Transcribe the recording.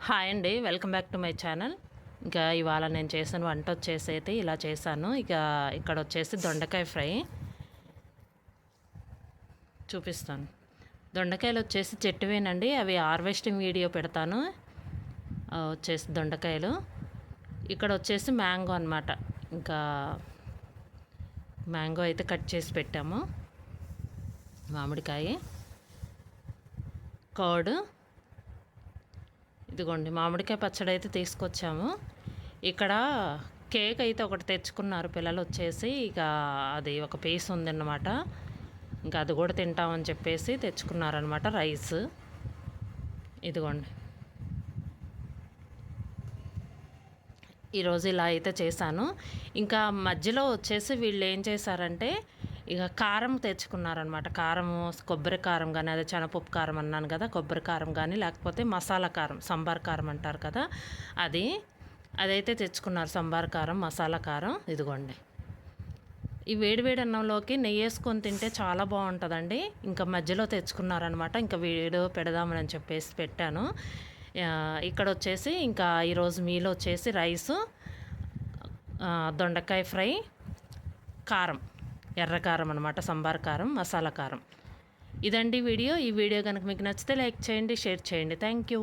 Hi అండి, welcome back to my channel. ఇంకా ఇవాళ నేను చేసిన వంట వచ్చేసి అయితే ఇలా చేశాను. ఇక్కడ వచ్చేసి దొండకాయ ఫ్రై చూపిస్తాను. దొండకాయలు వచ్చేసి చెట్టువేనండి, అవి హార్వెస్టింగ్ వీడియో పెడతాను. వచ్చేసి దొండకాయలు ఇక్కడ వచ్చేసి మ్యాంగో అనమాట. ఇంకా మ్యాంగో అయితే కట్ చేసి పెట్టాము, మామిడికాయ, కర్డ్, ఇదిగోండి మామిడికాయ పచ్చడి అయితే తీసుకొచ్చాము. ఇక్కడ కేక్ అయితే ఒకటి తెచ్చుకున్నారు పిల్లలు వచ్చేసి. అది ఒక పీస్ ఉందన్నమాట, ఇంకా అది కూడా తింటామని చెప్పేసి తెచ్చుకున్నారనమాట. రైస్ ఇదిగోండి, ఈరోజు ఇలా అయితే చేశాను. ఇంకా మధ్యలో వచ్చేసి వీళ్ళు ఏం చేశారంటే కారం తెచ్చుకున్నారనమాట. కారము, కొబ్బరి కారం కానీ, అదే శనగపప్పు కారం అన్నాను కదా, కొబ్బరి కారం కానీ, లేకపోతే మసాలా కారం, సంబార్ కారం అంటారు కదా, అదైతే తెచ్చుకున్నారు. సంబార్ కారం, మసాలా కారం. ఇదిగోండి, ఈ వేడివేడి అన్నంలోకి నెయ్యి వేసుకొని తింటే చాలా బాగుంటుందండి. ఇంకా మధ్యలో తెచ్చుకున్నారనమాట. ఇంకా వీడియో పెడదామని చెప్పేసి పెట్టాను. ఇక్కడ వచ్చేసి ఇంకా ఈరోజు మీలో వచ్చేసి రైసు, దొండకాయ ఫ్రై, కారం, ఎర్ర కారం అనమాట, సంబార్ కారం, మసాలా కారం. ఇదండి వీడియో. ఈ వీడియో కనుక మీకు నచ్చితే లైక్ చేయండి, షేర్ చేయండి. Thank you.